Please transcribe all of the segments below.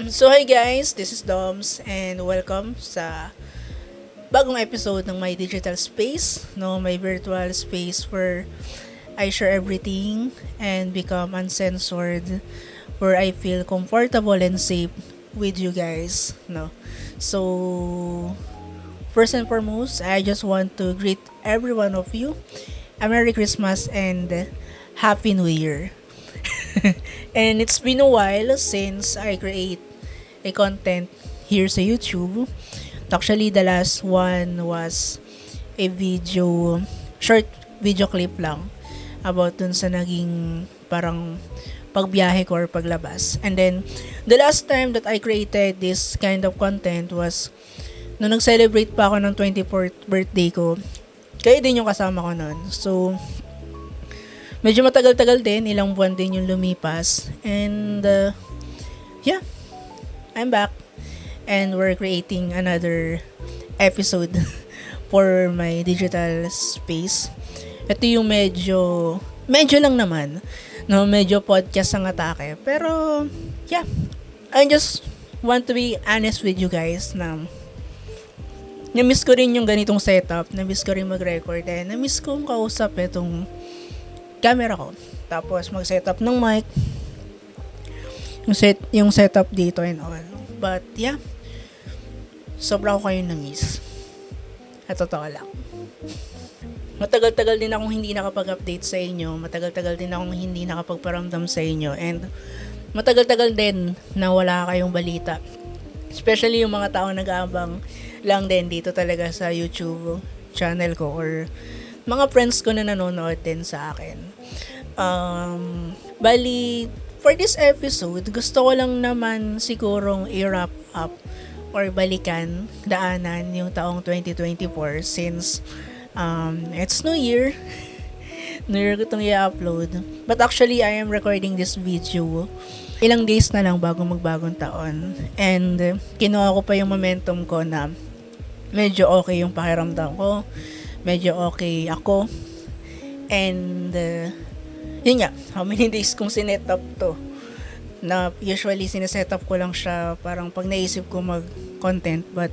So hi guys, this is Doms and welcome sa bagong episode ng My Digital Space, no, my virtual space where I share everything and become uncensored, where I feel comfortable and safe with you guys, no. So first and foremost, I just want to greet every one of you a Merry Christmas and Happy New Year. And it's been a while since I create a content here sa YouTube. Actually, the last one was a short video clip lang about dun sa naging parang pagbiyahe ko or paglabas. And then, the last time that I created this kind of content was nung nag-celebrate pa ako ng 24th birthday ko. Kayo din yung kasama ko nun. So, medyo matagal-tagal din, ilang buwan din yung lumipas. And, yeah, I'm back. And we're creating another episode for my digital space. Ito yung medyo lang naman. No, medyo podcast ang atake. Pero, yeah, I just want to be honest with you guys na na-miss ko rin yung ganitong setup. Na-miss ko rin mag-record. And na-miss kong kausap itong camera ko. Tapos mag-setup ng mic. Yung setup dito and all. But yeah, sobra ko kayong na-miss. At totoo lang. Matagal-tagal din akong hindi nakapag-update sa inyo. Matagal-tagal din akong hindi nakapagparamdam sa inyo. And matagal-tagal din na wala kayong balita. Especially yung mga taong nag-aabang lang din dito talaga sa YouTube channel ko or mga friends ko na nanonood din sa akin. Bali, for this episode, gusto ko lang naman sigurong i-wrap up or balikan, daanan yung taong 2024 since it's New Year. New Year ko itong i-upload. But actually, I am recording this video ilang days na lang bago magbagong taon. And kinuha ko pa yung momentum ko na medyo okay yung pakiramdam ko. Medyo okay ako. And yun nga, how many days kong sinet up to, na usually sineset up ko lang siya parang pag naisip ko mag-content, but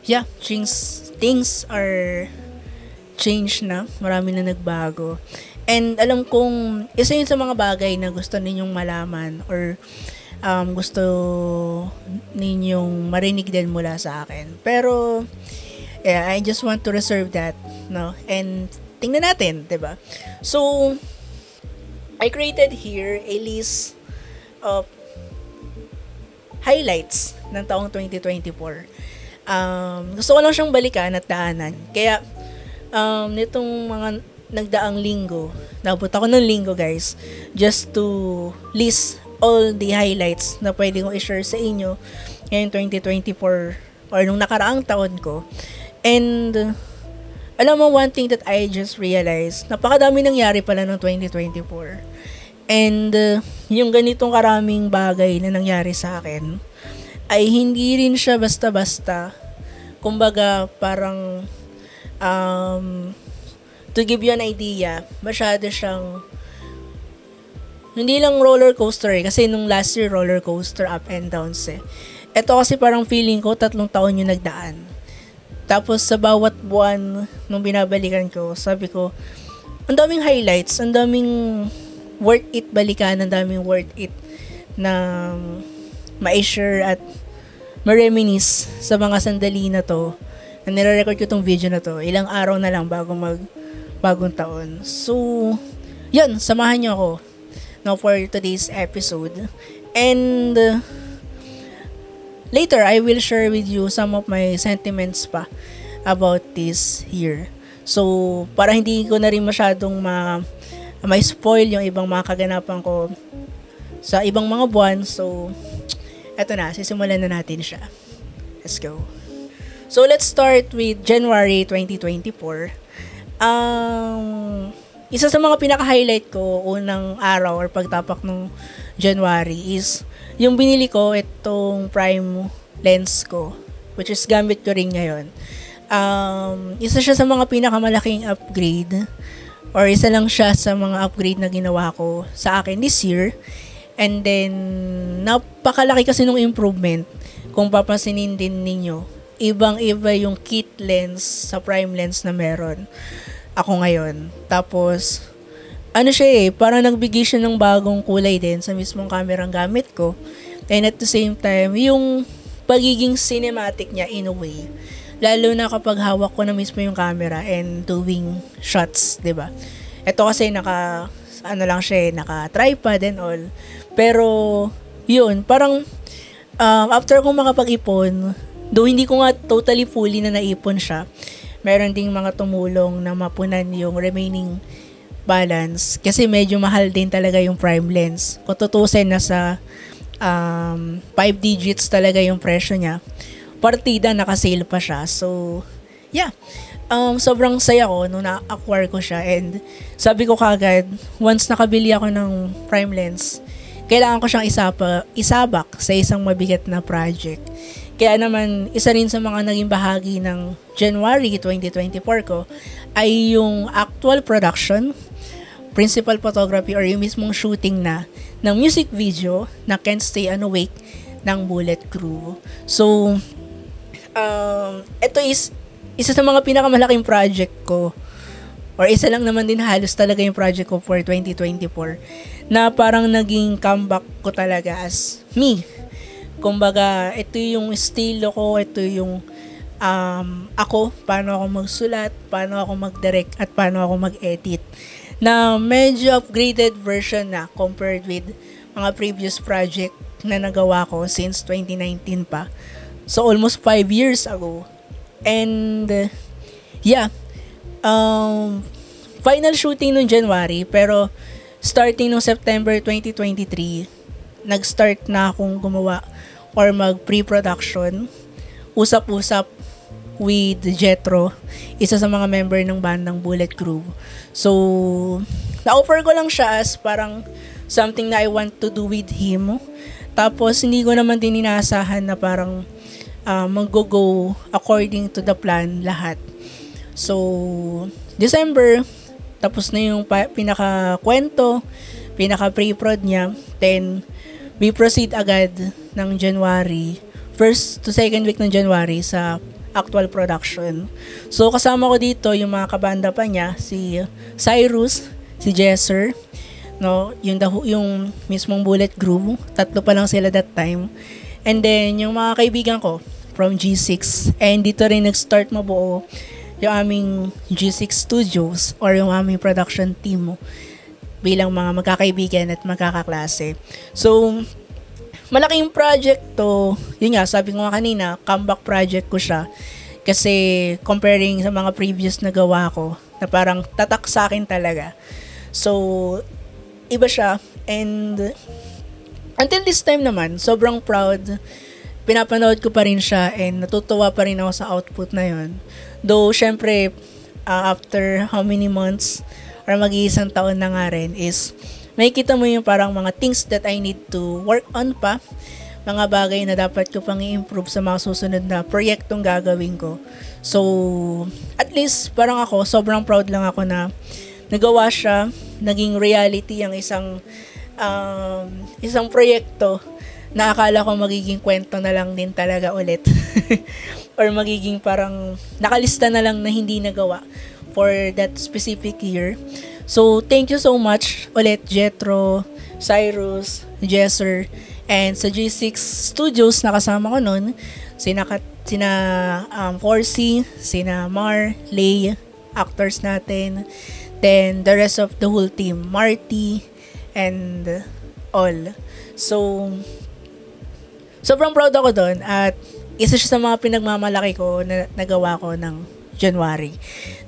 yeah, things are changed na, marami na nagbago. And alam kong isa yun sa mga bagay na gusto ninyong malaman or gusto ninyong marinig din mula sa akin. Pero yeah, I just want to reserve that, no? And tingnan natin, 'di ba? So I created here a list of highlights ng taong 2024. Gusto ko lang siyang balikan at daanan. Kaya, nitong mga nagdaang linggo, nabot ako ng linggo guys, just to list all the highlights na pwede kong i-share sa inyo ngayong 2024 or nung nakaraang taon ko. And alam mo, one thing that I just realized, napakadami nangyari pala noong 2024. And yung ganitong karaming bagay na nangyari sa akin, ay hindi rin siya basta-basta. Kumbaga, parang, to give you an idea, masyado siyang, hindi lang roller coaster kasi nung last year roller coaster, up and downs eh. Ito kasi parang feeling ko, 3 taon yung nagdaan. Tapos sa bawat buwan nung binabalikan ko, sabi ko, ang daming highlights, ang daming worth it balikan, ang daming worth it na ma-share at ma-reminisce sa mga sandali na to. Na nire-record ko tong video na to, ilang araw na lang bago bagong taon. So, yun, samahan niyo ako now for today's episode. And later, I will share with you some of my sentiments pa about this year. So, para hindi ko na rin masyadong ma-spoil yung ibang mga kaganapan ko sa ibang mga buwan. So, eto na, sisimulan na natin siya. Let's go. So, let's start with January 2024. Isa sa mga pinaka-highlight ko unang araw or pagtapak ng January is yung binili ko itong prime lens ko, which is gamit ko rin ngayon. Isa siya sa mga pinakamalaking upgrade or isa lang siya sa mga upgrade na ginawa ko sa akin this year. And then, napakalaki kasi nung improvement. Kung papansinin din ninyo, ibang-iba yung kit lens sa prime lens na meron ako ngayon. Tapos, ano siya parang nagbigay siya ng bagong kulay din sa mismong kamerang gamit ko. And at the same time, yung pagiging cinematic niya in a way. Lalo na kapag hawak ko na mismo yung camera and doing shots, 'di ba? Ito kasi naka tripod and all. Pero yun, parang after kong makapag-ipon, though hindi ko nga totally fully na naipon siya, meron ding mga tumulong na mapunan yung remaining balance kasi medyo mahal din talaga yung prime lens. Kung tutusin, nasa 5 digits talaga yung presyo niya. Partida, naka-sale pa siya. So, yeah. Sobrang saya ko nung na-acquire ko siya, and sabi ko kagad, once nakabili ako ng prime lens, kailangan ko siyang isabak sa isang mabigat na project. Kaya naman, isa rin sa mga naging bahagi ng January 2024 ko ay yung actual production, principal photography, or yung mismong shooting na ng music video na Can't Stay Awake ng Bullet Crew. So, ito is isa sa mga pinakamalaking project ko, or isa lang naman din halos talaga yung project ko for 2024, na parang naging comeback ko talaga as me. Kumbaga, ito yung estilo ko, ito yung ako, paano ako magsulat, paano ako mag-direct, at paano ako mag-edit, na medyo upgraded version na compared with mga previous project na nagawa ko since 2019 pa. So, almost 5 years ago. And, yeah, final shooting noong January, pero starting noong September 2023, nag-start na akong gumawa or mag-pre-production, usap-usap with Jetro, isa sa mga member ng bandang Bullet Crew. So, na-offer ko lang siya as parang something na I want to do with him. Tapos, hindi ko naman din inaasahan na parang mag-go according to the plan lahat. So, December, tapos na yung pinaka-kwento, pinaka-pre-prod niya. Then, we proceed agad ng January, first to second week ng January sa actual production. So, kasama ko dito yung mga kabanda pa niya, si Cyrus, si Jesser, no, yung mismong Bullet Groove, 3 pa lang sila that time. And then, yung mga kaibigan ko from G6, and dito rin nag-start mabuo yung aming G6 Studios or yung aming production team bilang mga magkakaibigan at magkakaklase. So, malaking project to. Yun nga, sabi ko nga kanina, comeback project ko siya. Kasi comparing sa mga previous na gawa ko, na parang tatak sa akin talaga. So, iba siya. And until this time naman, sobrang proud. Pinapanood ko pa rin siya and natutuwa pa rin ako sa output na yun. Though, syempre, after how many months or mag-iisang taon na nga rin is makikita mo yung parang mga things that I need to work on pa. Mga bagay na dapat ko pang i-improve sa mga susunod na proyektong gagawin ko. So, at least, parang ako, sobrang proud lang ako na nagawa siya, naging reality ang isang proyekto na akala ko magiging kwento na lang din talaga ulit. Or magiging parang nakalista na lang na hindi nagawa for that specific year. So, thank you so much ulit, Jetro, Cyrus, Jesser, and sa G6 Studios na kasama ko nun, sina Corsi, sina Mar, Lay, actors natin, then the rest of the whole team, Marty, and all. So, sobrang proud ako doon at isa siya sa mga pinagmamalaki ko na nagawa ko ng January.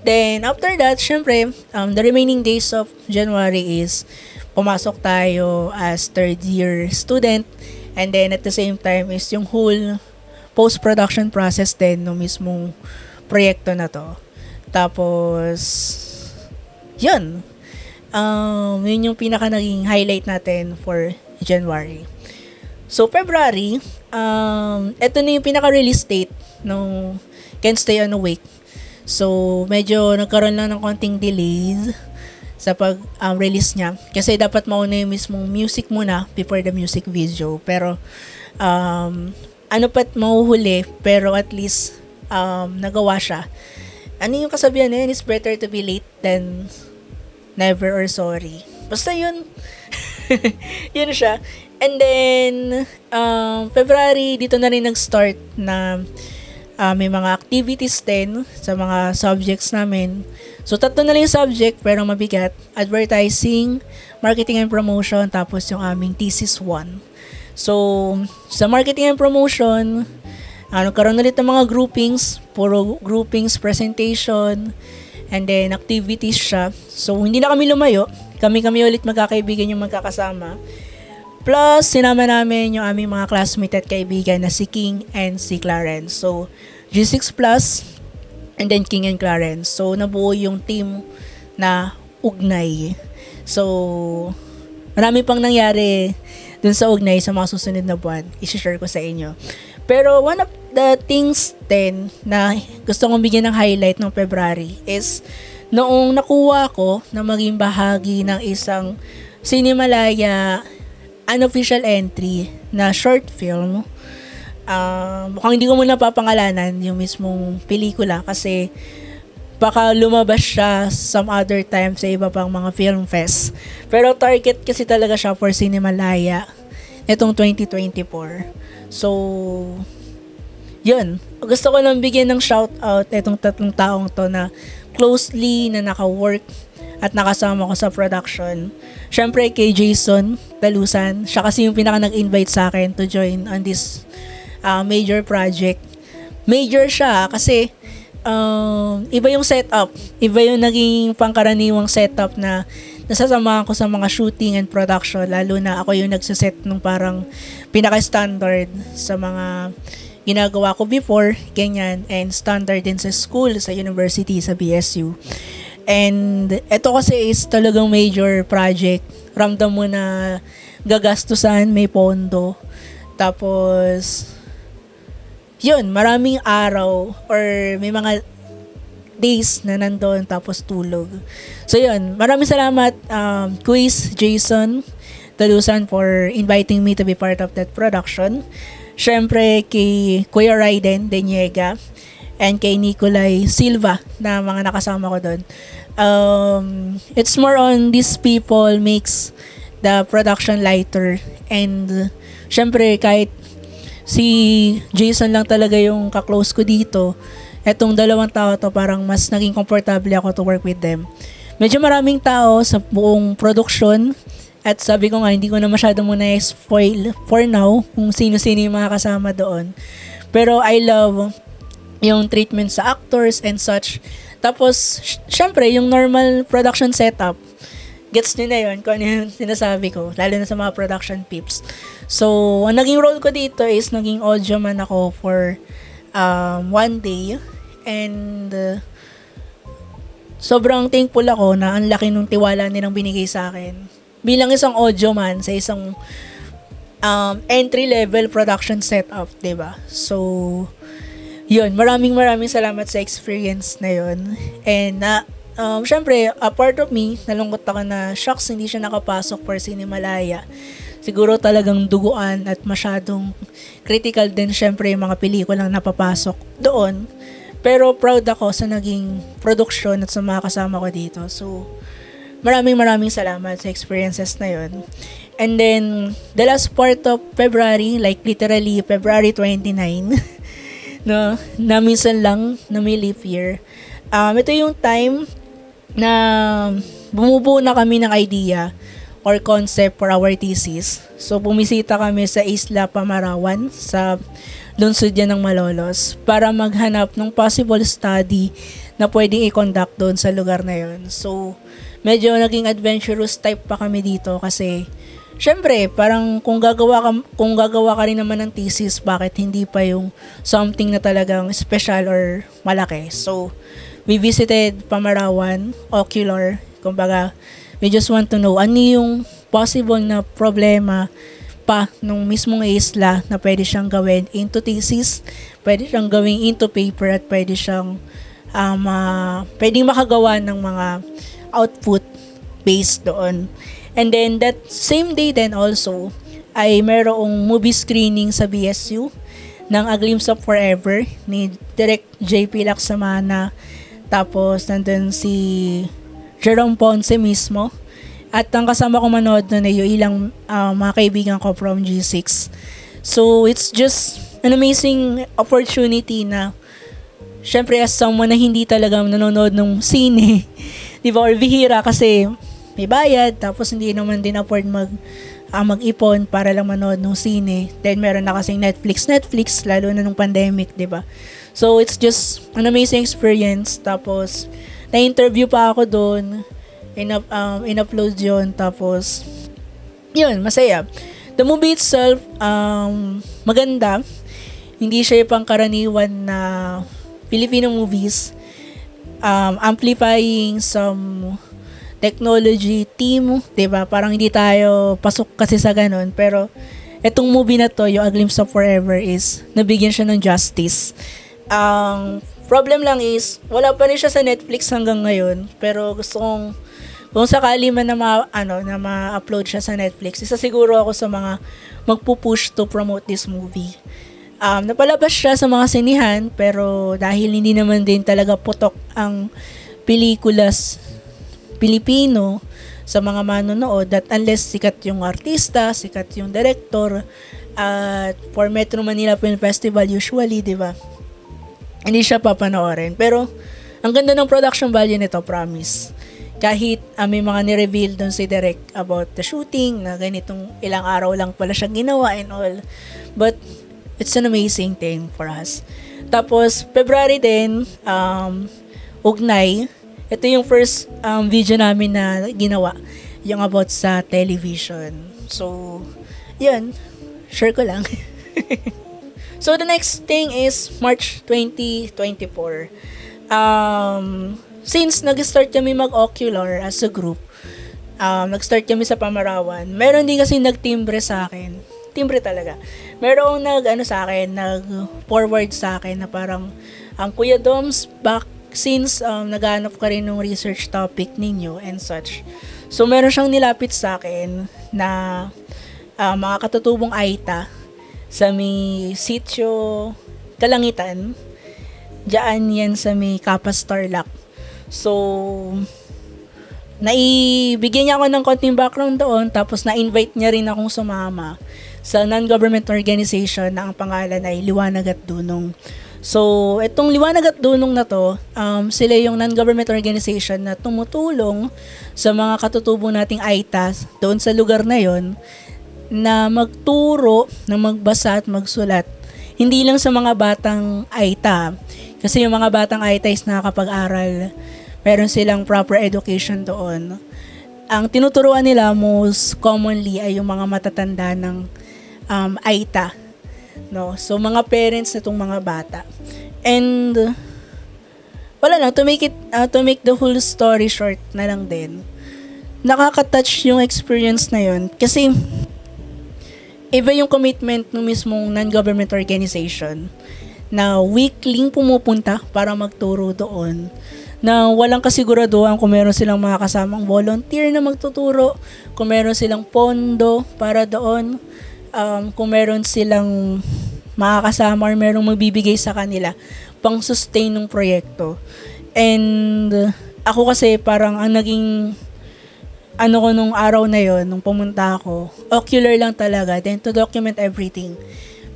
Then, after that, syempre, the remaining days of January is pumasok tayo as third year student, and then at the same time is yung whole post-production process din ng mismong proyekto na to. Tapos, yun. Yun yung pinaka naging highlight natin for January. So, February, ito na yung pinaka-release date ng Can't Stay Awake. So, medyo nagkaroon lang ng konting delays sa pag-release niya. Kasi dapat mauna yung mismong music muna before the music video. Pero, ano pa't mahuhuli, pero at least, nagawa siya. Ano yung kasabihan na yun? It's better to be late than never or sorry. Basta yun. Yun siya. And then, February, dito na rin nag-start na may mga activities din sa mga subjects namin. So, 3 na lang yung subject, pero mabigat. Advertising, marketing and promotion, tapos yung aming thesis 1. So, sa marketing and promotion, nagkaroon ulit ng mga groupings, puro groupings, presentation, and then activities siya. So, hindi na kami lumayo. Kami ulit magkakaibigan yung magkakasama. Plus, sinama namin yung aming mga classmate at kaibigan na si King and si Clarence. So, G6 Plus, and then King and Clarence. So, nabuo yung team na Ugnay. So, marami pang nangyari dun sa Ugnay sa mga susunod na buwan. I-share ko sa inyo. Pero, one of the things din na gusto kong bigyan ng highlight ng February is noong nakuha ko na maging bahagi ng isang Cinemalaya unofficial entry na short film. Mukhang hindi ko muna papangalanan yung mismong pelikula kasi baka lumabas siya some other time sa iba pang mga film fest. Pero target kasi talaga siya for Cinemalaya itong 2024. So, yun. Gusto ko lang bigyan ng shoutout itong 3 taong to na closely na naka-work at nakasama ko sa production. Syempre kay Jason Talusan, siya kasi yung pinaka nag-invite sa akin to join on this major project. Major siya kasi iba yung setup. Iba yung naging pangkaraniwang setup na nasasamahan ko sa mga shooting and production, lalo na ako yung nagsiset nung parang pinaka-standard sa mga ginagawa ko before, ganyan, and standard din sa school, sa university, sa BSU. And ito kasi is talagang major project. Ramdam mo na gagastusan, may pondo. Tapos, yun, maraming araw or may mga days na nandun tapos tulog. So yun, maraming salamat Quiz Jason Talusan for inviting me to be part of that production. Syempre kay Kuya Raiden Deniega and kay Nicolay Silva na mga nakasama ko doon. It's more on these people makes the production lighter, and syempre kahit si Jason lang talaga yung kaklose ko dito, etong 2 tao to parang mas naging komportable ako to work with them. Medyo maraming tao sa buong production at sabi ko nga hindi ko na masyado muna spoil for now kung sino-sino yung mga kasama doon. Pero I love yung treatment sa actors and such. Tapos, syempre, yung normal production setup, gets nyo na yun kung ano yung sinasabi ko, lalo na sa mga production peeps. So, ang naging role ko dito is naging audio man ako for 1 day. And sobrang thankful ako na ang laki ng tiwala nilang binigay sa akin. Bilang isang audio man sa isang entry-level production setup, diba? So, yun, maraming salamat sa experience na yun. And syempre, a part of me, nalungkot ako na shocks hindi siya nakapasok for Cinemalaya. Siguro talagang duguan at masyadong critical din syempre yung mga pelikulang napapasok doon. Pero proud ako sa naging production at sa mga kasama ko dito. So, maraming salamat sa experiences na yun. And then, the last part of February, like literally February 29, no, na minsan lang na may leap year. Ito yung time na bumubuo na kami ng idea or concept for our thesis. So, bumisita kami sa Isla Pamarawan sa lungsod yan ng Malolos para maghanap ng possible study na pwedeng i-conduct doon sa lugar na yun. So, medyo naging adventurous type pa kami dito kasi syempre, parang kung gagawa ka rin naman ng thesis, bakit hindi pa yung something na talagang special or malaki? So, we visited Pamarawan, Ocular, kumbaga, we just want to know ano yung possible na problema pa nung mismong isla na pwede siyang gawin into thesis, pwede siyang gawin into paper, at pwede siyang pwedeng makagawa ng mga output based doon. And then that same day then also ay merong movie screening sa BSU ng A Glimpse of Forever ni Direk JP Laksamana. Tapos nandun si Jerome Ponce mismo. At ang kasama ko manood nun ay yung ilang mga kaibigan ko from G6. So it's just an amazing opportunity na syempre as someone na hindi talaga nanonood ng sine, di ba, or bihira kasi may bayad, tapos hindi naman din afford mag-ipon para lang manood ng sine. Then meron na kasing Netflix, lalo na nung pandemic, di ba? So it's just an amazing experience. Tapos na-interview pa ako doon, in-upload yun, tapos yun, masaya. The movie itself, maganda. Hindi siya yung pangkaraniwan na Filipino movies. Amplifying some technology team, diba? Parang hindi tayo pasok kasi sa ganun. Pero, etong movie na to, yung A Glimpse of Forever is, nabigyan siya ng justice. Problem lang is, wala pa rin siya sa Netflix hanggang ngayon. Pero gusto kong, kung sakali man na ma-upload siya sa Netflix, isa siguro ako sa mga magpupush to promote this movie. Napalabas siya sa mga sinihan, pero dahil hindi naman din talaga putok ang pelikulas Pilipino sa mga manonood, that unless sikat yung artista, sikat yung director, at for Metro Manila Film Festival usually, di ba? Hindi siya papanoorin. Pero, ang ganda ng production value nito, promise. Kahit may mga ni-reveal doon si Direk about the shooting, na ganitong ilang araw lang pala siya ginawa and all. But, it's an amazing thing for us. Tapos, February din, Ugnay. Ito yung first video namin na ginawa. Yung about sa television. So, yun. Share ko lang. So, the next thing is March 2024. Since nag-start kami mag-ocular as a group, nag-start kami sa Pamarawan, meron din kasi nag-timbre sa akin. Timbre talaga. Merong nag-forward sa akin na parang, Kuya Doms, back since naghanap ka rin ng research topic ninyo and such. So, meron siyang nilapit sa akin na mga katutubong Aita sa may sitio Kalangitan. Diyan yan sa may Kapas Tarlac. So, naibigyan niya ako ng konting background doon, tapos na-invite niya rin akong sumama sa non-government organization na ang pangalan ay Liwanag at Dunong. So, itong Liwanag at Dunong na to, sila yung non-government organization na tumutulong sa mga katutubo nating Aita doon sa lugar na yon na magturo, na magbasa at magsulat. Hindi lang sa mga batang Aita. Kasi yung mga batang Aita is nakakapag-aral. Meron silang proper education doon. Ang tinuturuan nila most commonly ay yung mga matatanda ng Aita. No? So, mga parents nitong mga bata. And, wala lang, to make the whole story short na lang din, nakaka-touch yung experience na yun. Kasi, iba yung commitment ng mismong non-government organization na weekly pumupunta para magturo doon, na walang kasiguraduhan kung meron silang mga kasamang volunteer na magtuturo, kung meron silang pondo para doon, kung meron silang makakasama or merong magbibigay sa kanila pang sustain ng proyekto. And ako kasi parang ang naging ko nung araw na yon, nung pumunta ako, ocular lang talaga, then to document everything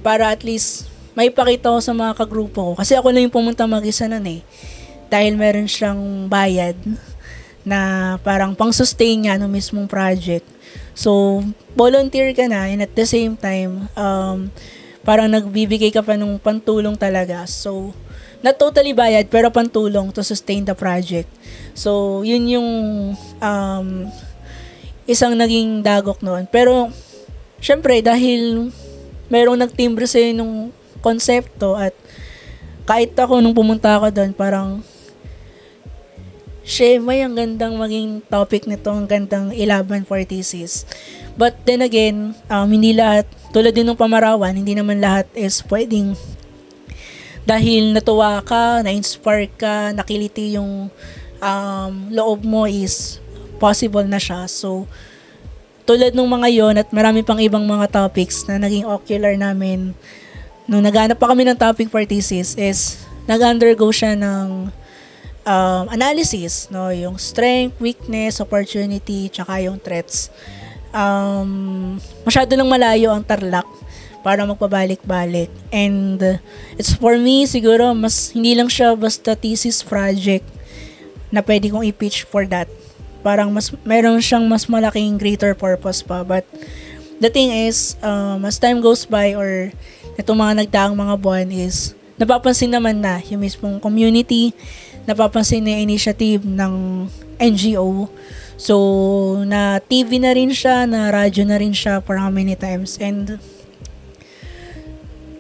para at least may pakita ko sa mga kagrupo ko. Kasi ako lang yung pumunta mag-isa nun eh. Dahil meron siyang bayad na parang pang-sustain niya ng mismong project. So, volunteer ka na and at the same time, parang nagbibigay ka pa ng pantulong talaga. So, not totally bayad, pero pantulong to sustain the project. So, yun yung isang naging dagok noon. Pero, syempre, dahil merong nagtimbre sa'yo nung konsepto at kahit ako nung pumunta ako doon, parang may ang gandang maging topic nito, ang gandang ilaban for thesis. But then again, hindi lahat, tulad din ng Pamarawan, hindi naman lahat is pwedeng dahil natuwa ka, na-inspire ka, nakiliti yung loob mo is possible na siya. So, tulad ng mga yon at marami pang ibang mga topics na naging ocular namin nung naghanap pa kami ng topic for thesis is nag-undergo siya ng analysis, no? Yung strength, weakness, opportunity, tsaka yung threats. Masyado lang malayo ang Tarlac para magpabalik-balik. And it's for me, siguro, hindi lang siya basta thesis project na pwede kong i-pitch for that. Parang meron siyang mas malaking greater purpose pa. But the thing is, as time goes by or itong mga nagdaang mga buwan is, napapansin naman na yung mismong community, napapansin na initiative ng NGO. So, na TV na rin siya, na radyo na rin siya for how many times. And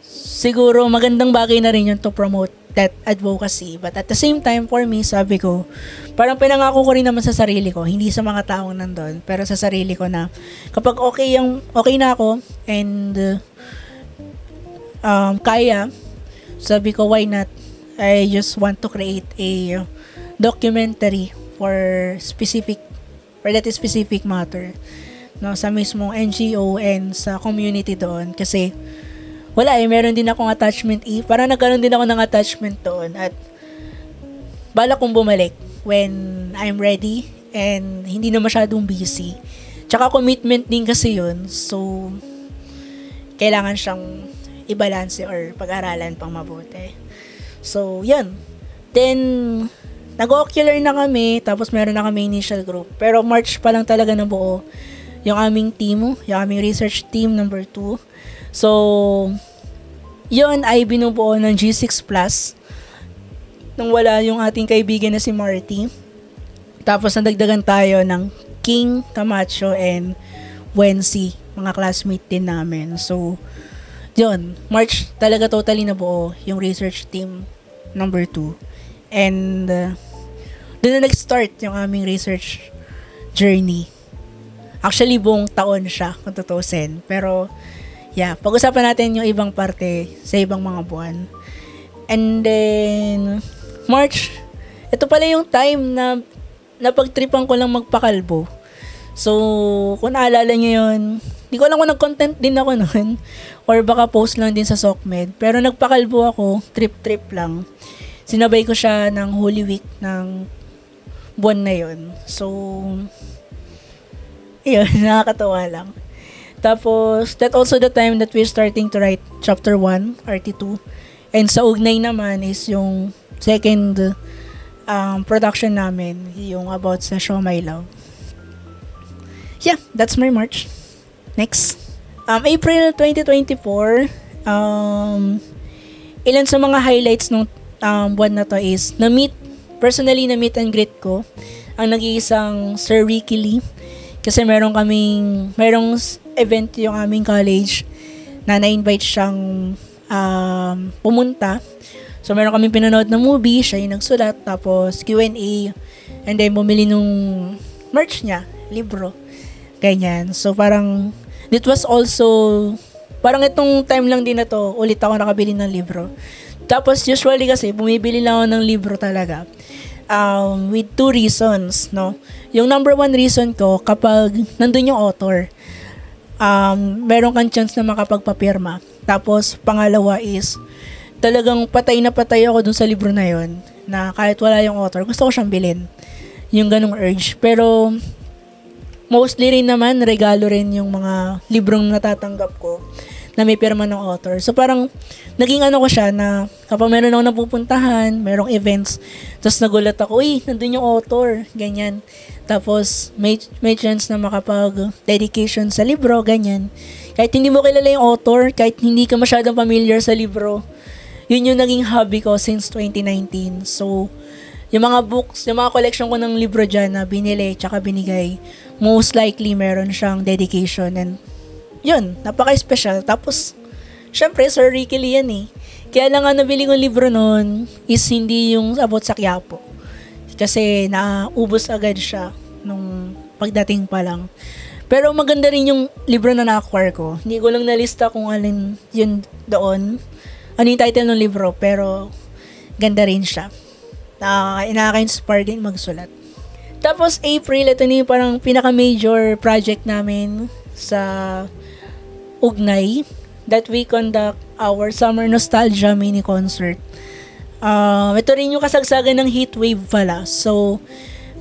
siguro magandang bagay na rin yun to promote that advocacy. But at the same time, for me, sabi ko, parang pinangako ko rin naman sa sarili ko, hindi sa mga taong nandun, pero sa sarili ko na kapag okay na ako and kaya, sabi ko, why not? I just want to create a documentary for that specific matter, no, sa mismong NGO and sa community doon. Kasi meron din akong attachment, parang nagkaroon din ako ng attachment doon at balak kong bumalik when I'm ready and hindi na masyadong busy. Tsaka commitment din kasi yun, so kailangan siyang i-balance or pag-aralan pang mabuti. So, yun. Then, nag-ocular na kami, tapos meron na kami initial group. Pero March pa lang talaga nabuo yung aming team, yung aming research team number 2. So, yun ay binubuo ng G6 Plus nung wala yung ating kaibigan na si Marty. Tapos nadagdagan tayo ng King, Camacho, and Wency, mga classmate din namin. So, yun, March talaga totally nabuo yung research team number 2. And doon na nag-start yung aming research journey. Actually, buong taon siya, kung tutusin. Pero, yeah, pag-usapan natin yung ibang parte sa ibang mga buwan. And then, March, ito pala yung time na napagtripan ko lang magpakalbo. So, kung naalala nyo yun, hindi ko alam kung nag-content din ako noon or baka post lang din sa SOCMED. Pero nagpakalbo ako, trip-trip lang. Sinabay ko siya ng Holy Week ng buwan na yun. So, yun, nakakatawa lang. Tapos, that also the time that we're starting to write chapter 1, RT2. And sa ugnay naman is yung second production namin, yung about sa Show My Love. Yeah, that's my March. Next. April 2024, ilan sa mga highlights ng buwan na to is personally na-meet and greet ko ang nag-iisang Sir Ricky Lee. Kasi merong event yung aming college na na-invite siyang pumunta. So, meron kaming pinanood na movie, siya yung nagsulat, tapos Q&A, and then bumili nung merch niya, libro. Ganyan. So, parang, it was also, parang itong time lang din na to, ulit ako nakabili ng libro. Tapos, usually kasi, bumibili lang ako ng libro talaga. With 2 reasons, no? Yung number 1 reason ko, kapag nandun yung author, meron kang chance na makapagpapirma. Tapos, pangalawa is, talagang patay na patay ako dun sa libro na yon na kahit wala yung author, gusto ko siyang bilhin. Yung ganong urge. Pero, mostly rin naman, regalo rin yung mga librong natatanggap ko na may pirma ng author. So, parang, naging ko siya na kapag meron ako napupuntahan, merong events, tapos nagulat ako, nandun yung author, ganyan. Tapos, may chance na makapag-dedication sa libro, ganyan. Kahit hindi mo kilala yung author, kahit hindi ka masyadong familiar sa libro, yun yung naging hobby ko since 2019. So, yung mga books, yung mga collection ko ng libro dyan na binili tsaka binigay, most likely meron siyang dedication. And yun, napaka-special. Tapos, syempre, Sir Ricky Lee yan eh. Kaya lang nga nabili kong libro nun is hindi yung about sa Quiapo. Kasi naubos agad siya nung pagdating pa lang. Pero maganda rin yung libro na na-acquire ko. Hindi ko lang nalista kung alin yun doon. Ano yung title ng libro, pero ganda rin siya. Nakaka-inspire din magsulat. Tapos April, ito na yung parang pinaka-major project namin sa Ugnay that we conduct our Summer Nostalgia mini concert. Ito rin yung kasagsagan ng heatwave pala. So,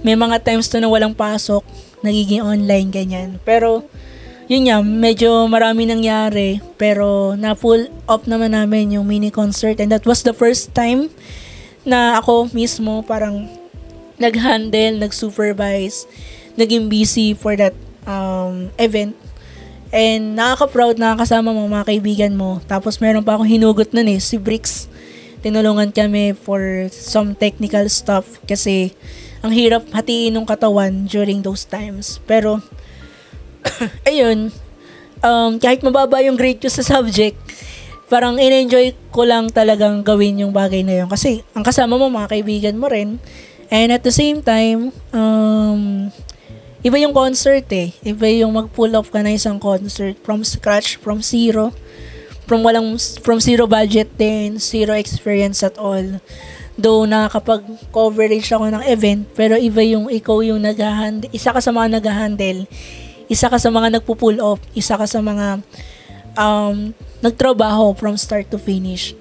may mga times to na walang pasok, nagiging online, ganyan. Pero, yun nga, medyo marami nangyari. Pero, na-full up naman namin yung mini concert. And that was the first time na ako mismo parang nag-handle, nag-supervise, naging busy for that event. And nakaka-proud, nakakasama mo mga kaibigan mo. Tapos meron pa akong hinugot nun si Bricks. Tinulungan kami for some technical stuff kasi ang hirap hatiin ng katawan during those times. Pero, ayun, kahit mababa yung grade ko sa subject, parang in-enjoy ko lang talagang gawin yung bagay na yun. Kasi ang kasama mo, mga kaibigan mo rin. And at the same time, iba yung concert Iba yung mag-pull off ka na isang concert from scratch, from zero. From zero budget din, zero experience at all. Though nakakapag-coverage ako ng event, pero iba yung ikaw yung nag-handle, isa ka sa mga nag-handle, isa ka sa mga nagpo-pull off, isa ka sa mga nagtrabaho from start to finish.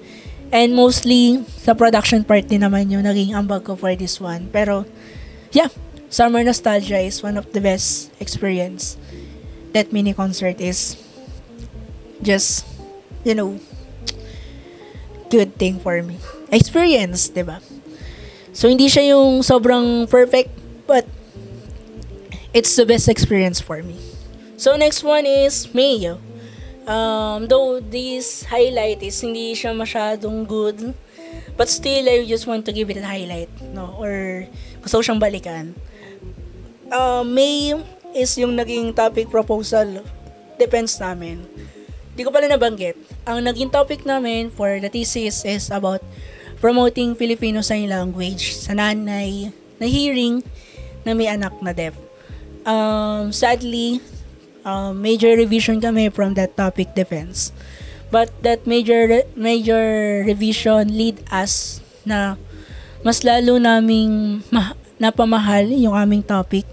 And mostly, sa production part din naman yung naging ambag ko for this one. Pero, yeah, Summer Nostalgia is one of the best experience. That mini concert is just, good thing for me. Experience, diba? So, hindi siya yung sobrang perfect, but it's the best experience for me. So, next one is Mayo. Though this highlight is hindi siya masyadong good, but still, I just want to give it a highlight, no? Or gusto ko siyang balikan. May is yung naging topic proposal defense namin. Di ko pala nabanggit. Ang naging topic namin for the thesis is about promoting Filipino Sign Language sa nanay na hearing na may anak na deaf. Sadly, major revision kami from that topic defense. But that major revision lead us na mas lalo naming napamahal yung aming topic.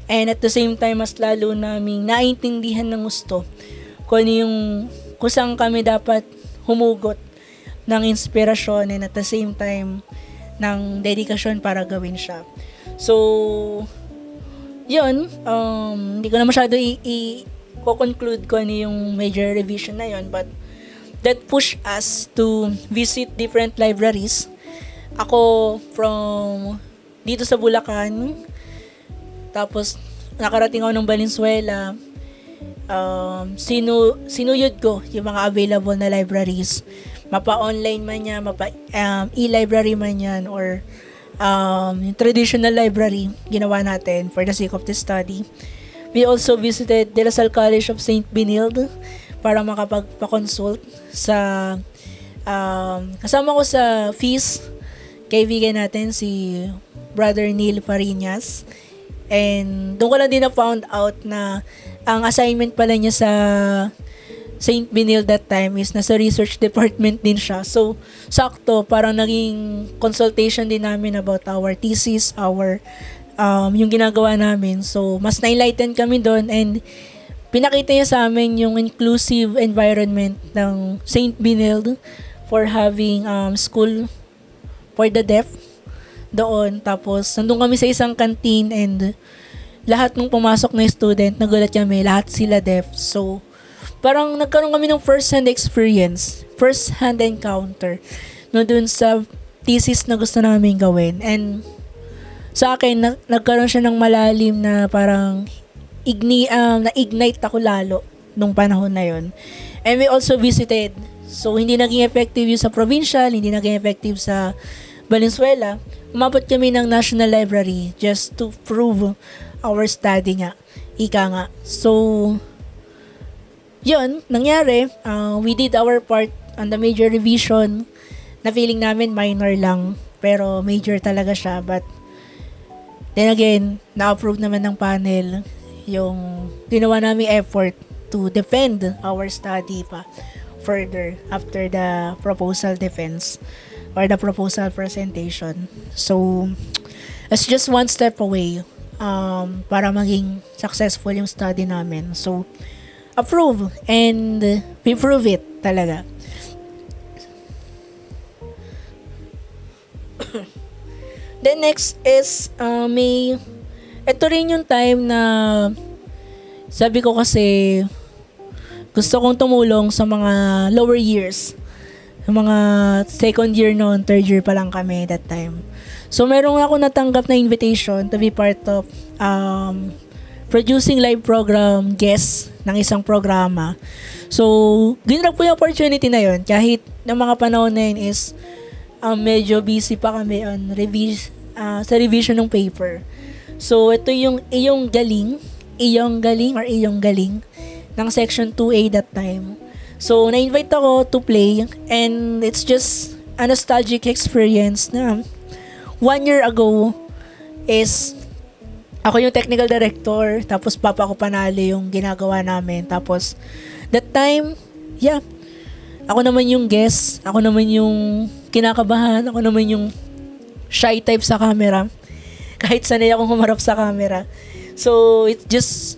And at the same time, mas lalo naming naintindihan ng gusto kung saan kami dapat humugot ng inspirasyon and at the same time ng dedikasyon para gawin siya. So, yun, hindi ko na masyado i-conclude ko ano yung major revision na yun, but that push us to visit different libraries. Ako from dito sa Bulacan, tapos nakarating ako ng Valenzuela, sinuyod ko yung mga available na libraries, mapa-online man yan, e-library man yan, or yung traditional library, ginawa natin for the sake of the study. We also visited De La Salle College of St. Benilde para makapagpa-consult sa kasama ko sa FEAS, kaibigan natin si Brother Neil Farinas. And doon ko lang din na-found out na ang assignment pala niya sa St. Benilde that time is nasa research department din siya. So, sakto, parang naging consultation din namin about our thesis, yung ginagawa namin. So, mas na-enlighten kami doon and pinakita niya sa amin yung inclusive environment ng St. Benilde for having school for the deaf doon. Tapos, nandun kami sa isang canteen and lahat ng pumasok na student, nagulat kami, lahat sila deaf. So, parang nagkaroon kami ng first-hand experience, first-hand encounter no dun sa thesis na gusto namin gawin. And sa akin, nagkaroon siya ng malalim na parang na-ignite ako lalo nung panahon na yon. And we also visited. So, hindi naging effective yung sa provincial, hindi naging effective sa Valenzuela. Umabot kami ng National Library just to prove our study nga. Ika nga. So, yun, nangyari. We did our part on the major revision na feeling namin minor lang. Pero major talaga siya. But, then again, na-approve naman ng panel yung ginawa namin effort to defend our study pa further after the proposal defense or the proposal presentation. So, it's just one step away para maging successful yung study namin. So, approve and we prove it talaga. Then next is ito rin yung time na sabi ko kasi gusto kong tumulong sa mga lower years. Yung mga second year noon, third year pa lang kami that time. So meron ako natanggap na invitation to be part of producing live program guest ng isang programa. So ginrab ko yung opportunity na yun kahit ng mga panahon na yun is medyo busy pa kami on sa revision ng paper. So ito yung iyong galing ng section 2A that time. So na-invite ako to play and it's just a nostalgic experience na 1 year ago is ako yung technical director tapos papa ko panali yung ginagawa namin. Tapos that time, ako naman yung guest, ako naman yung kinakabahan, ako naman yung shy type sa camera. Kahit sanay akong humarap sa camera. So it's just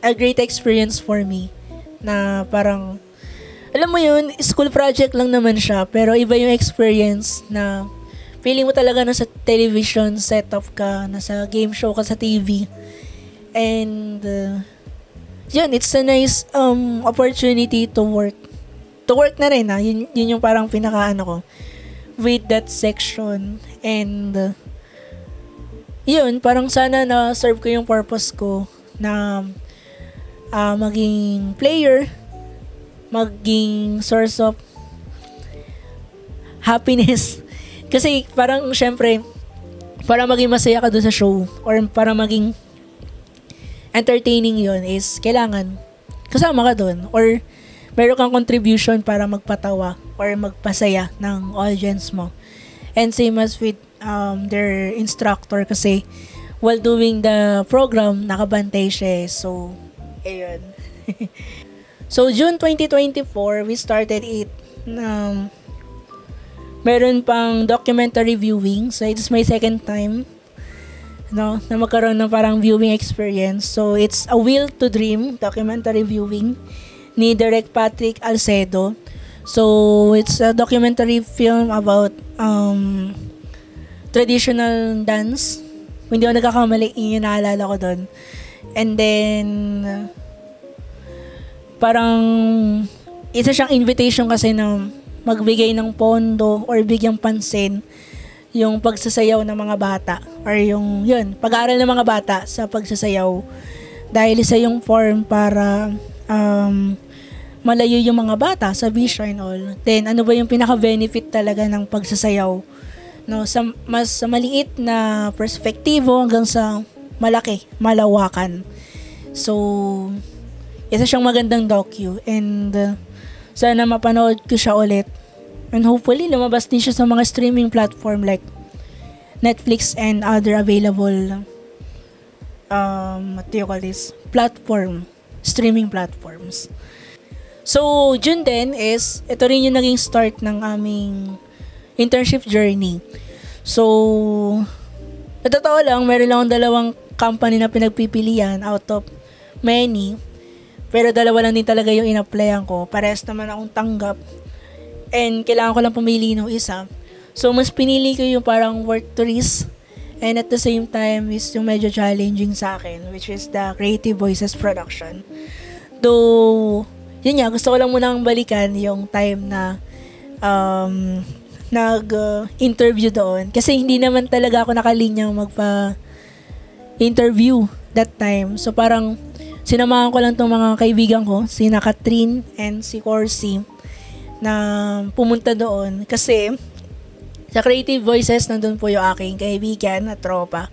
a great experience for me na parang alam mo yun, school project lang naman siya pero iba yung experience na feeling mo talaga nasa television setup ka, nasa game show ka sa TV. And yun, it's a nice opportunity to work. To work na rin yun yung parang pinakaano ko with that section. And yun, parang sana na serve ko yung purpose ko na maging player, maging source of happiness. Kasi parang syempre, para maging masaya ka doon sa show or para maging entertaining yon is kailangan kasama ka doon or meron kang contribution para magpatawa or magpasaya ng audience mo. And same as with their instructor kasi while doing the program, nakabantay siya. So, ayun. So, June 2024, we started it. Meron pang documentary viewing. So, it's my second time na magkaroon ng parang viewing experience. So, it's A Will to Dream documentary viewing ni Direk Patrick Alcedo. So, it's a documentary film about traditional dance. Kung hindi ako nagkakamali, yun naalala ko doon. And then, parang isa siyang invitation kasi na magbigay ng pondo or bigyang pansin yung pagsasayaw ng mga bata or yung pag-aaral ng mga bata sa pagsasayaw dahil isa yung form para malayo yung mga bata sa vision and all. Then ano ba yung pinaka-benefit talaga ng pagsasayaw? No, sa maliit na perspektibo hanggang sa malaki, malawakan. So isa siyang magandang docu and sana mapanood ko siya ulit and hopefully lumabas din siya sa mga streaming platform like Netflix and other available streaming platforms. So June din is ito rin yung naging start ng aming internship journey. So sa totoo lang meron lang dalawang company na pinagpipilian out of many. Pero dalawa lang din talaga yung in-applyan ko. Parehas naman akong tanggap. And kailangan ko lang pumili ng isa. So, mas pinili ko yung parang worth to risk. And at the same time, is yung medyo challenging sa akin, which is the Creative Voices production. Though, yun nga, gusto ko lang munang balikan yung time na nag-interview doon. Kasi hindi naman talaga ako nakalinyang magpa-interview that time. So, parang sinamahan ko lang itong mga kaibigan ko, si Catherine and si Corsi, na pumunta doon. Kasi sa Creative Voices, nandun po yung aking kaibigan at tropa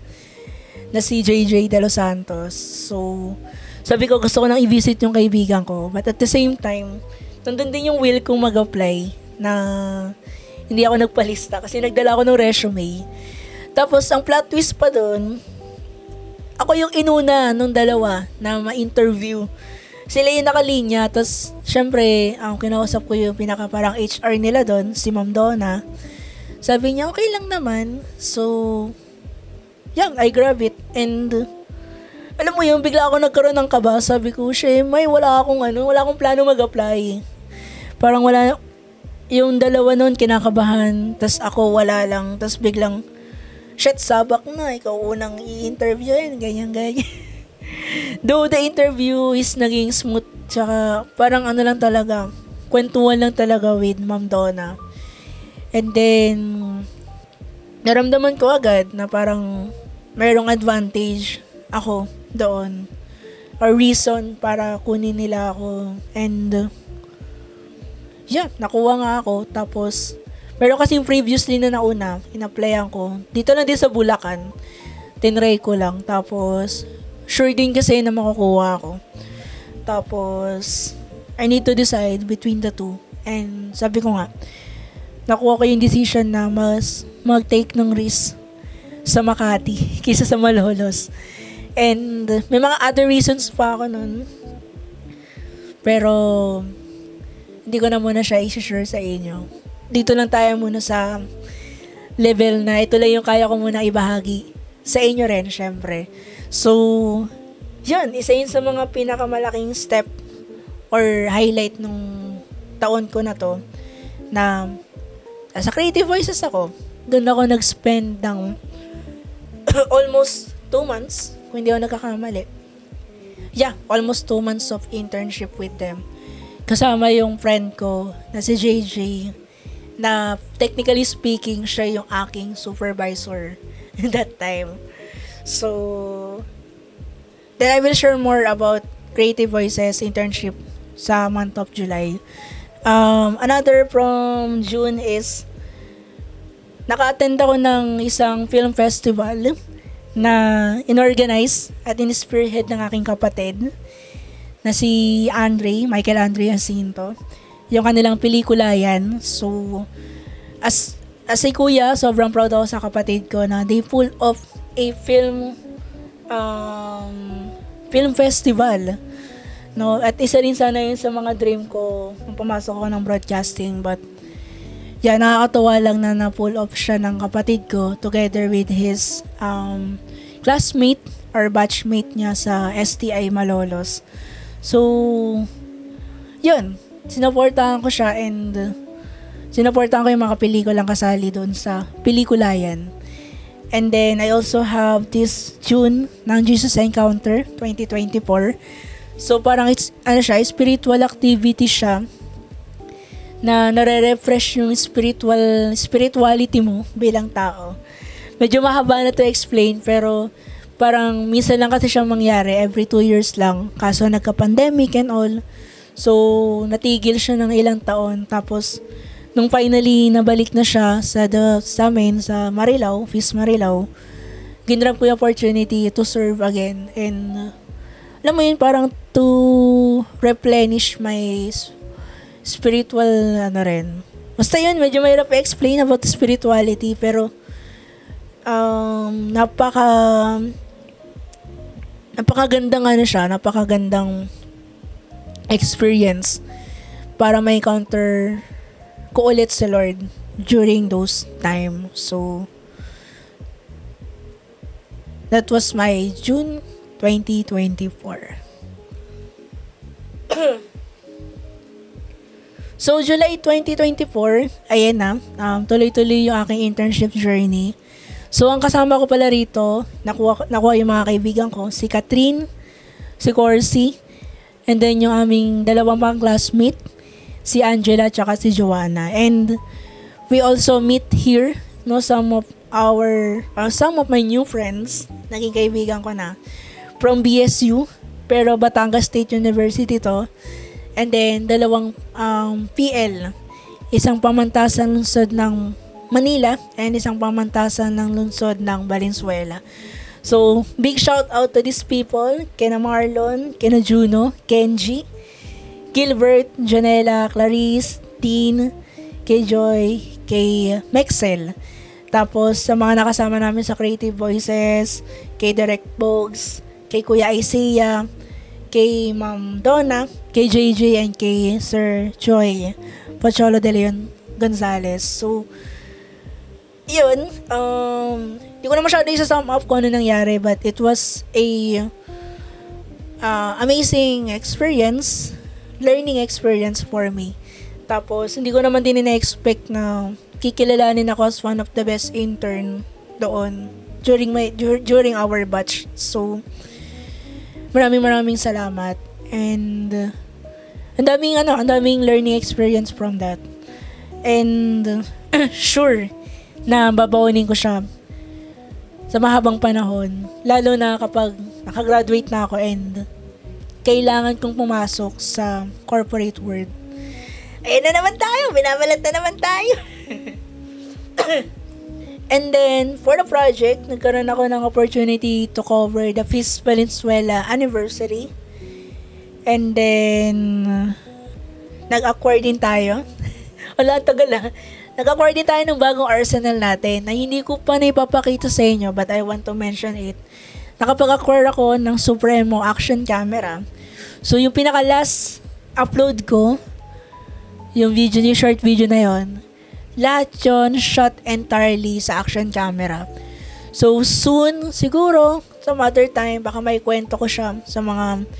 na si JJ De Los Santos. So, sabi ko gusto ko nang i-visit yung kaibigan ko. But at the same time, nandun din yung will kong mag-apply na hindi ako nagpalista kasi nagdala ako ng resume. Tapos, ang plot twist pa doon, ako yung inuna nung dalawa na ma-interview. Sila yung nakalinya, tapos syempre, kinausap ko yung parang HR nila doon, si Ma'am Donna. Sabi niya, okay lang naman. So, I grab it. And Alam mo yun, bigla ako nagkaroon ng kaba. Sabi ko, may wala akong plano mag-apply. Parang wala, yung dalawa nun kinakabahan, tas ako wala lang, tas biglang, sabak na, ikaw unang i-interview yun, ganyan. Though the interview is naging smooth, tsaka parang lang talaga, kwentuhan lang talaga with Ma'am Donna. And then, naramdaman ko agad na parang mayroong advantage ako doon or reason para kunin nila ako. And nakuha nga ako. Tapos meron kasing previously na nauna, in-applyan ko dito lang din sa Bulacan, tinry ko lang. Tapos sure din kasi na makukuha ako. Tapos I need to decide between the two. And sabi ko nga, nakuha ko yung decision na mas mag-take ng risk sa Makati kaysa sa Malolos. And may mga other reasons pa ako nun. Pero hindi ko na muna siya i-share sa inyo. Dito lang tayo muna sa level na ito lang yung kaya ko muna ibahagi sa inyo rin, syempre. So, yun, isa yun sa mga pinakamalaking step or highlight nung taon ko na to, na sa Creative Voices ako. Doon ako nag-spend ng almost 2 months, kung hindi ako nagkakamali. Almost 2 months of internship with them. Kasama yung friend ko na si JJ, na technically speaking, siya yung aking supervisor that time. So, then I will share more about Creative Voices internship sa month of July. Another from June is naka-attend ako ng isang film festival na inorganize at in-spearhead ng aking kapatid na si Michael Andre Jacinto. Yung kanilang pelikula yan. So, as a kuya, sobrang proud ako sa kapatid ko na they pull off a film festival. No, at isa rin sana yun sa mga dream ko nung pumasok ako ng broadcasting. But nakakatawa lang na na-pull off siya ng kapatid ko together with his classmate or batchmate niya sa STI Malolos. So, yun, sinuportahan ko siya and sinuportahan ko yung mga pelikulang kasali doon sa pelikulayan. And then, I also have this June ng Jesus Encounter 2024. So, parang spiritual activity siya na nare-refresh yung spirituality mo bilang tao. Medyo mahaba na to explain, pero parang minsan lang kasi siyang mangyari, every 2 years lang. Kaso nagka-pandemic and all. So, natigil siya ng ilang taon. Tapos, nung finally nabalik na siya sa amin, sa Marilao, FIS Marilao, ginrab ko yung opportunity to serve again. And, alam mo yun, parang to replenish my spiritual, rin. Basta yun, medyo mahirap i-explain about spirituality, pero, napakagandang experience para may encounter ko ulit si Lord during those time. So, that was my June 2024. So, July 2024, ayan na, tuloy-tuloy yung aking internship journey. So, ang kasama ko pala rito, nakuha yung mga kaibigan ko, si Catherine, si Corsi, and then yung aming dalawang pang classmate, si Angela, tsaka si Joanna. And we also meet here, no, some of my new friends, naging kaibigan ko na, from BSU, pero Batangas State University to. And then, dalawang PL, isang pamantasan lungsod ng Manila and isang pamantasan ng lungsod ng Valenzuela. So, big shout out to these people, kina Marlon, kina Juno, Kenji, Gilbert, Janela, Clarice, Dean, kay Joy, kay Mexel. Tapos, sa mga nakasama namin sa Creative Voices, kay Direct Bogs, kay Kuya Isaiah, kay Ma'am Donna, kay JJ, and kay Sir Joy Pocholo de Leon Gonzalez. So, yun, di ko na masyado isa-sum up kung ano nangyari, but it was a amazing experience, learning experience for me. Tapos, hindi ko naman din na-expect na kikilalanin ako as one of the best intern doon during our batch. So, maraming salamat. And, ang daming learning experience from that. And, sure, na babawinin ko siya sa mahabang panahon. Lalo na kapag nakagraduate na ako and kailangan kong pumasok sa corporate world. Ayan na naman tayo. Binabalat na naman tayo. And then, for the project, nagkaroon ako ng opportunity to cover the FIS Valenzuela anniversary. And then, nag-acquire din tayo. Wala, tagal ah. Nag-acquire din tayo ng bagong arsenal natin na hindi ko pa na ipapakita sa inyo but I want to mention it. Nakapag-acquire ako ng Supremo action camera. So, yung pinaka-last upload ko, yung short video na yon, lahat yun shot entirely sa action camera. So, soon, siguro, some other time, baka may kwento ko siya sa mga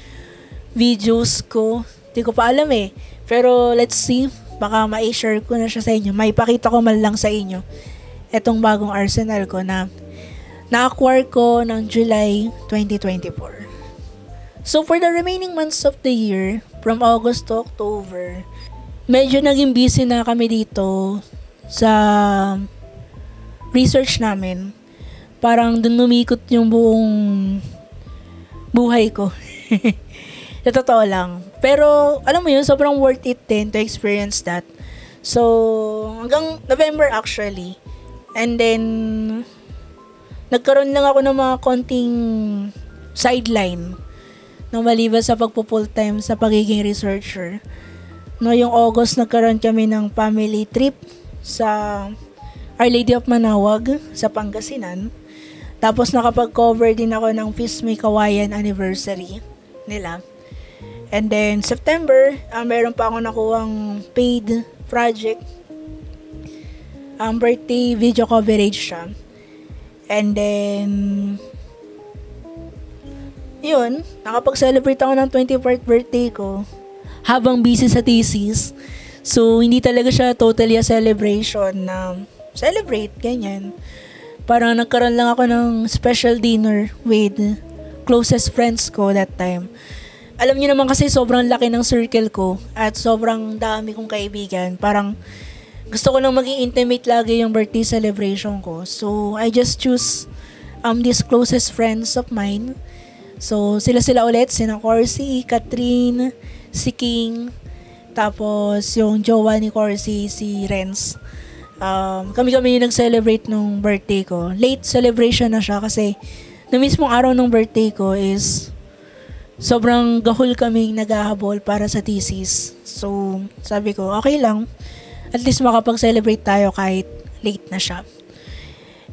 videos ko. Hindi ko pa alam eh. Pero, let's see. Baka ma-share ko na siya sa inyo. May pakita ko man lang sa inyo etong bagong arsenal ko na na-acquire ko ng July 2024. So, for the remaining months of the year, from August to October, medyo naging busy na kami dito sa research namin. Parang dun lumikot yung buong buhay ko. Sa totoo lang. Pero, alam mo yun, sobrang worth it din to experience that. So, hanggang November actually. And then, nagkaroon lang ako ng mga konting sideline no, maliban sa pagpo-full time sa pagiging researcher. No, yung August, nagkaroon kami ng family trip sa Our Lady of Manawag sa Pangasinan. Tapos nakapag-cover din ako ng FIS May Kawayan anniversary nila. And then, September, meron pa ako nakuhang paid project. Birthday video coverage siya. And then, yun, nakapag-celebrate ako ng 24th birthday ko habang busy sa thesis. So, hindi talaga siya totally a celebration na celebrate, ganyan. Parang nagkaroon lang ako ng special dinner with closest friends ko that time. Alam niyo naman kasi sobrang laki ng circle ko at sobrang dami kong kaibigan. Parang gusto ko lang maging intimate lagi yung birthday celebration ko. So, I just choose these closest friends of mine. So, sila ulit, sina Corsi, Catherine, si King, tapos yung jowa ni Corsi, si Renz. Kami yung nag-celebrate nung birthday ko. Late celebration na siya kasi na mismong araw ng birthday ko is sobrang gahol kaming naghahabol para sa thesis. So, sabi ko, okay lang. At least makapag-celebrate tayo kahit late na siya.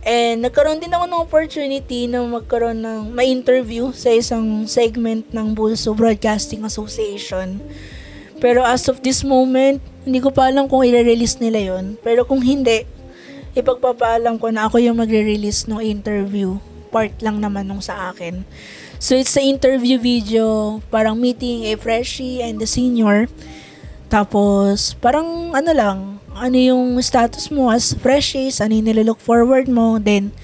And nagkaroon din ako ng opportunity na magkaroon ng ma-interview sa isang segment ng Bulso Broadcasting Association. Pero as of this moment, hindi ko pa alam kung i-release nila yon. Pero kung hindi, ipagpapaalam ko na ako yung magre-release ng interview. Part lang naman nung sa akin. So it's a interview video, parang meeting a freshie and a senior. Tapos, parang ano yung status mo as freshies, ano yung nililook forward mo, then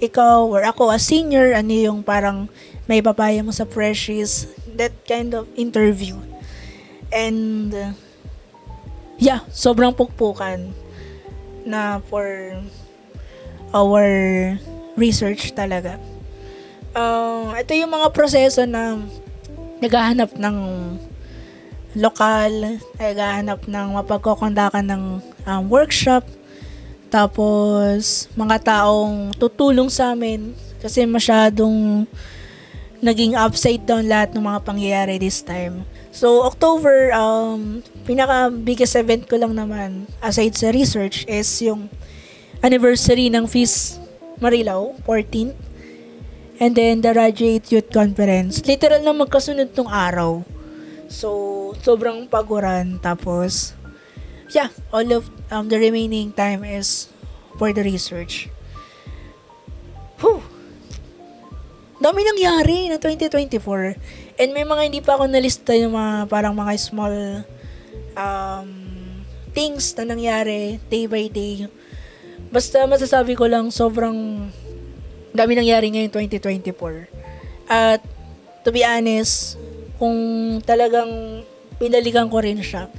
ikaw or ako as senior, ano yung parang may papaya mo sa freshies, that kind of interview. And, sobrang pukpukan na for our research talaga. Ito yung mga proseso na naghahanap ng lokal, naghahanap ng mapagkukundakan ng workshop, tapos mga taong tutulong sa amin kasi masyadong naging upside down lahat ng mga pangyayari this time. So, October, pinaka biggest event ko lang naman aside sa research is yung anniversary ng FIS Marilao, 14th. And then, the Graduate Youth Conference. Literal na magkasunod tong araw. So, sobrang paguran. Tapos, all of the remaining time is for the research. dami nangyari na 2024. And may mga hindi pa ako nalista yung mga parang mga small things na nangyari day by day. Basta masasabi ko lang sobrang dami nangyari ngayon 2024. At to be honest, kung talagang pinalikan ko rin siya,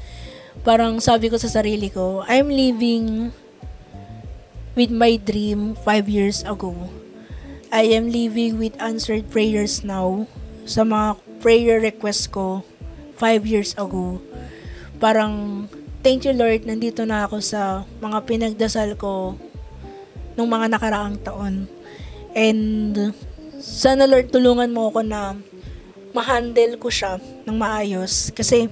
parang sabi ko sa sarili ko, I'm living with my dream 5 years ago. I am living with answered prayers now sa mga prayer requests ko 5 years ago. Parang, thank you Lord, nandito na ako sa mga pinagdasal ko nung mga nakaraang taon. And sana Lord, tulungan mo ako na ma-handle ko siya ng maayos. Kasi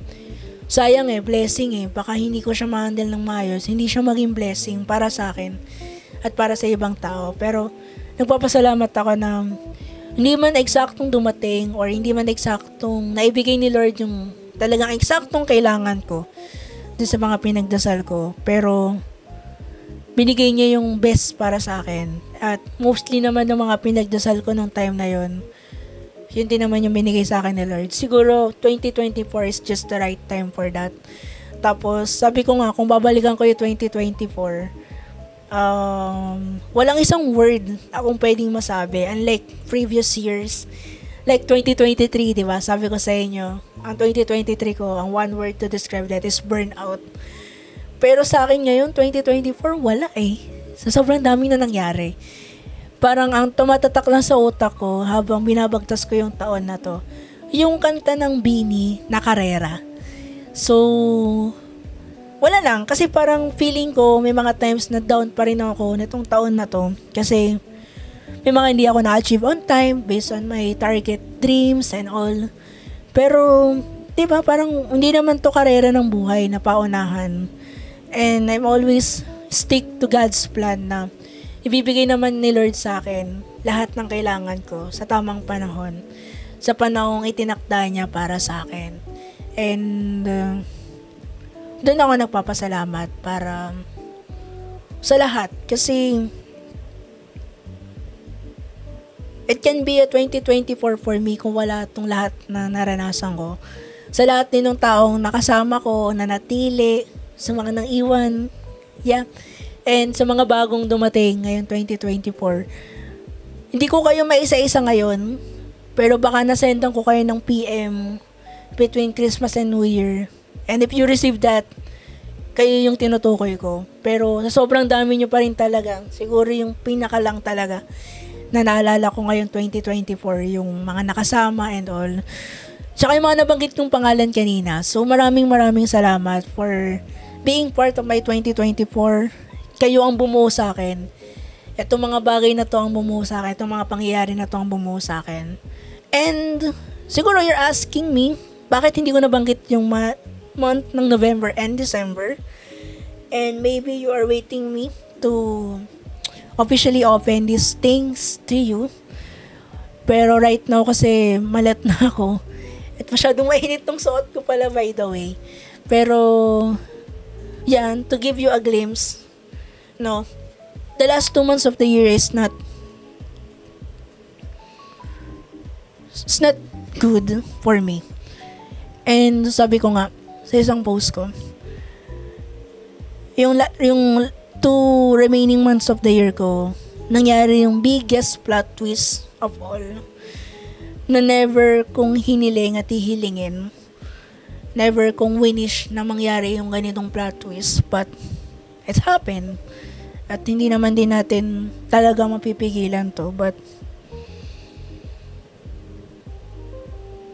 sayang blessing baka hindi ko siya ma-handle ng maayos, hindi siya maging blessing para sa akin at para sa ibang tao. Pero nagpapasalamat ako na hindi man eksaktong dumating or hindi man eksaktong naibigay ni Lord yung talagang eksaktong kailangan ko dun sa mga pinagdasal ko. Pero binigay niya yung best para sa akin. At mostly naman ng mga pinagdasal ko nung time na yon, yun din naman yung binigay sa akin ni Lord. Siguro 2024 is just the right time for that. Tapos sabi ko nga, kung babalikan ko yung 2024, walang isang word akong pwedeng masabi. Unlike previous years, like 2023, di ba? Sabi ko sa inyo, ang 2023 ko, ang one word to describe that is burnout. Pero sa akin ngayon, 2024, wala Sa sobrang dami na nangyari. Parang ang tumatatak lang sa utak ko habang binabagtas ko yung taon na to, yung kanta ng Bini na Karera. So, wala lang. Kasi parang feeling ko, may mga times na down pa rin ako nitong taon na to. Kasi may mga hindi ako na-achieve on time based on my target dreams and all. Pero, di ba, parang hindi naman to karera ng buhay na paunahan. And I'm always stick to God's plan na ibibigay naman ni Lord sa akin lahat ng kailangan ko sa tamang panahon. Sa panahong itinakda niya para sa akin. And doon ako nagpapasalamat para sa lahat. Kasi it can be a 2024 for me kung wala itong lahat na naranasan ko. Sa lahat din ng taong nakasama ko, nanatili, sa mga nang iwan, and sa mga bagong dumating ngayon 2024. Hindi ko kayo maisa-isa ngayon, pero baka nasendan ko kayo ng PM between Christmas and New Year. And if you receive that, kayo yung tinutukoy ko. Pero sa sobrang dami nyo pa rin talaga, siguro yung pinaka lang talaga na naalala ko ngayon 2024, yung mga nakasama and all. Tsaka yung mga nabanggit kong pangalan kanina. So maraming salamat for being part of my 2024. Kayo ang bumuo sa akin. Itong mga bagay na to ang bumuo sa akin. Itong mga pangyayari na to ang bumuo sa akin. And siguro you're asking me, bakit hindi ko nabanggit yung month ng November and December? And maybe you are waiting me to officially open these things to you. Pero right now kasi malat na ako. At masyadong mainit tong suot ko pala, by the way. Pero yan, to give you a glimpse, no, the last 2 months of the year is not good for me. And sabi ko nga sa isang post ko, yung 2 remaining months of the year ko, nangyari yung biggest plot twist of all na never kong hiniling at hihilingin. Never kong winish na mangyari yung ganitong plot twist, but it happened. At hindi naman din natin talaga mapipigilan to, but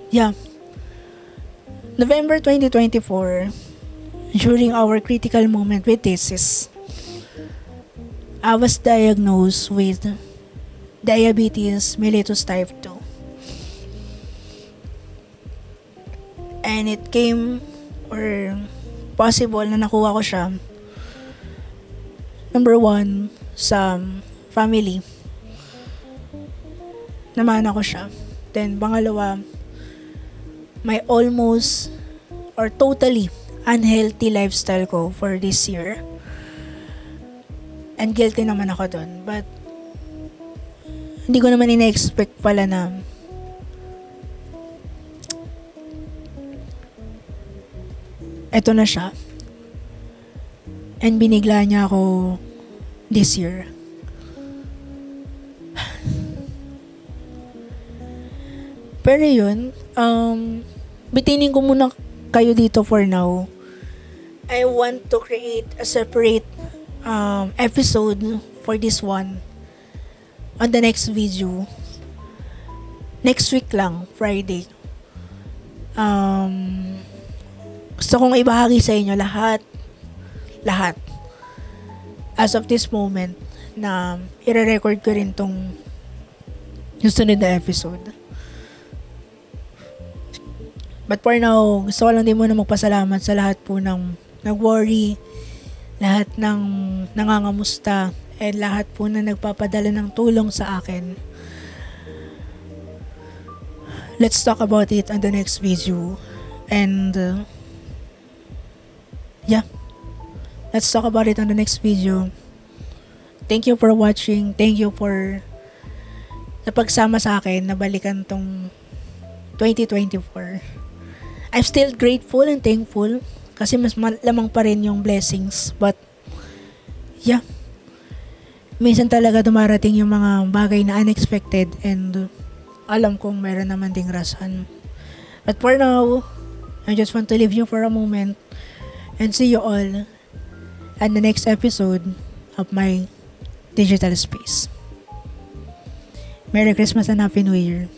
yeah. November 2024, during our critical moment with thesis, I was diagnosed with diabetes mellitus type 2. And it came, or possible na nakuha ko siya, number 1, sa family. Naman ako siya. Then, pangalawa, my almost or totally unhealthy lifestyle ko for this year. And guilty naman ako dun. But, hindi ko naman ina-expect pala na eto na siya. And binigla niya ako this year. Pero yun, bitinin ko muna kayo dito for now. I want to create a separate episode for this one on the next video. Next week lang, Friday. Gusto kong ibahagi sa inyo lahat as of this moment na i-record ko rin tong susunod na episode. But for now, gusto ko lang din muna magpasalamat sa lahat po ng nag-worry, lahat ng nangangamusta, and lahat po na nagpapadala ng tulong sa akin. Let's talk about it on the next video. And let's talk about it on the next video. Thank you for watching. Thank you for sa pagsama sa akin na balikan tong 2024. I'm still grateful and thankful kasi mas lamang pa rin yung blessings. But yeah, minsan talaga dumarating yung mga bagay na unexpected, and alam kong meron naman ding rason. But for now, I just want to leave you for a moment and see you all at the next episode of my digital space. Merry Christmas and Happy New Year.